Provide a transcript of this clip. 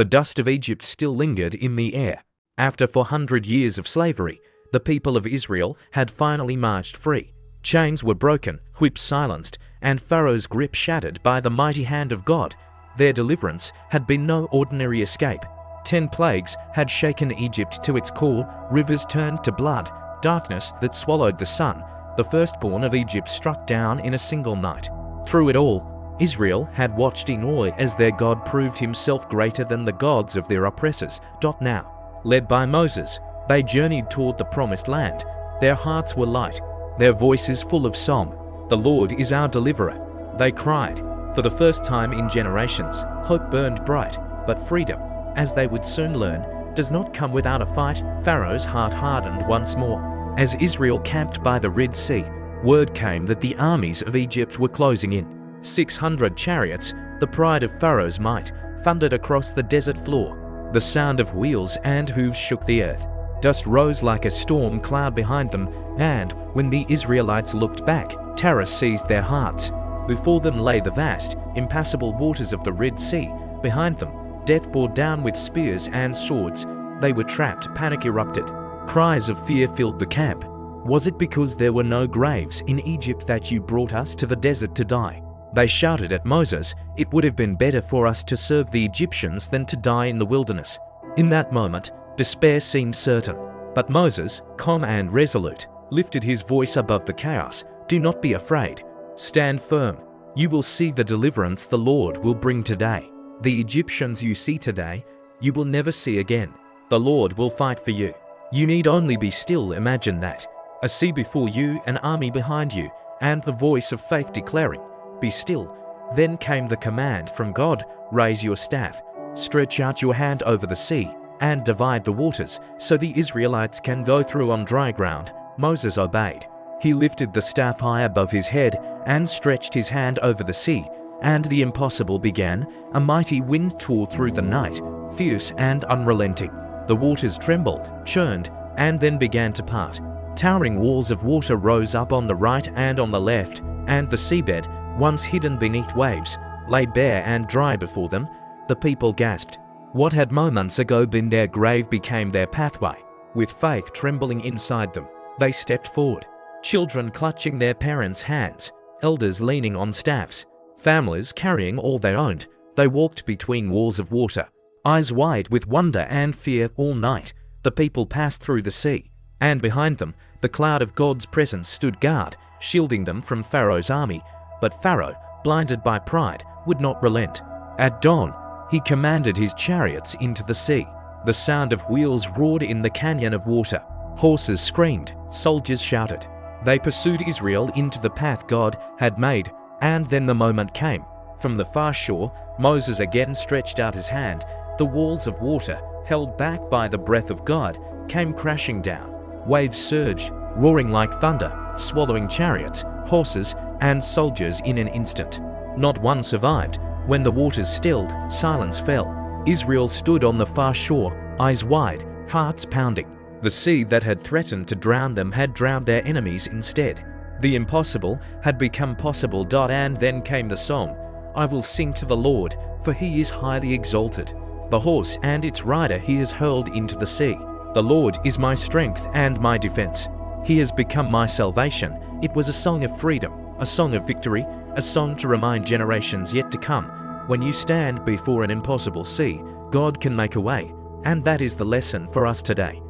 The dust of Egypt still lingered in the air. After 400 years of slavery, the people of Israel had finally marched free. Chains were broken, whips silenced, and Pharaoh's grip shattered by the mighty hand of God. Their deliverance had been no ordinary escape. 10 plagues had shaken Egypt to its core, rivers turned to blood, darkness that swallowed the sun. The firstborn of Egypt struck down in a single night. Through it all, Israel had watched in awe as their God proved himself greater than the gods of their oppressors. Now, led by Moses, they journeyed toward the promised land. Their hearts were light, their voices full of song. "The Lord is our deliverer," they cried. For the first time in generations, hope burned bright, but freedom, as they would soon learn, does not come without a fight. Pharaoh's heart hardened once more. As Israel camped by the Red Sea, word came that the armies of Egypt were closing in. 600 chariots, the pride of Pharaoh's might, thundered across the desert floor. The sound of wheels and hooves shook the earth. Dust rose like a storm cloud behind them, and when the Israelites looked back, terror seized their hearts. Before them lay the vast, impassable waters of the Red Sea. Behind them, death bore down with spears and swords. They were trapped, panic erupted. Cries of fear filled the camp. "Was it because there were no graves in Egypt that you brought us to the desert to die?" They shouted at Moses, "It would have been better for us to serve the Egyptians than to die in the wilderness." In that moment, despair seemed certain. But Moses, calm and resolute, lifted his voice above the chaos. "Do not be afraid. Stand firm. You will see the deliverance the Lord will bring today. The Egyptians you see today, you will never see again. The Lord will fight for you. You need only be still." Imagine that. A sea before you, an army behind you, and the voice of faith declaring, "Be still." Then came the command from God, "Raise your staff, stretch out your hand over the sea, and divide the waters, so the Israelites can go through on dry ground." Moses obeyed. He lifted the staff high above his head and stretched his hand over the sea, and the impossible began. A mighty wind tore through the night, fierce and unrelenting. The waters trembled, churned, and then began to part. Towering walls of water rose up on the right and on the left, and the seabed, once hidden beneath waves, lay bare and dry before them. The people gasped. What had moments ago been their grave became their pathway. With faith trembling inside them, they stepped forward. Children clutching their parents' hands, elders leaning on staffs, families carrying all they owned. They walked between walls of water, eyes wide with wonder and fear. All night, the people passed through the sea, and behind them, the cloud of God's presence stood guard, shielding them from Pharaoh's army. But Pharaoh, blinded by pride, would not relent. At dawn, he commanded his chariots into the sea. The sound of wheels roared in the canyon of water. Horses screamed, soldiers shouted. They pursued Israel into the path God had made, and then the moment came. From the far shore, Moses again stretched out his hand. The walls of water, held back by the breath of God, came crashing down. Waves surged, roaring like thunder, swallowing chariots, horses, and soldiers in an instant. Not one survived. When the waters stilled, silence fell. Israel stood on the far shore, eyes wide, hearts pounding. The sea that had threatened to drown them had drowned their enemies instead. The impossible had become possible. And then came the song, "I will sing to the Lord, for he is highly exalted. The horse and its rider he has hurled into the sea. The Lord is my strength and my defense. He has become my salvation." It was a song of freedom, a song of victory, a song to remind generations yet to come. When you stand before an impossible sea, God can make a way, and that is the lesson for us today.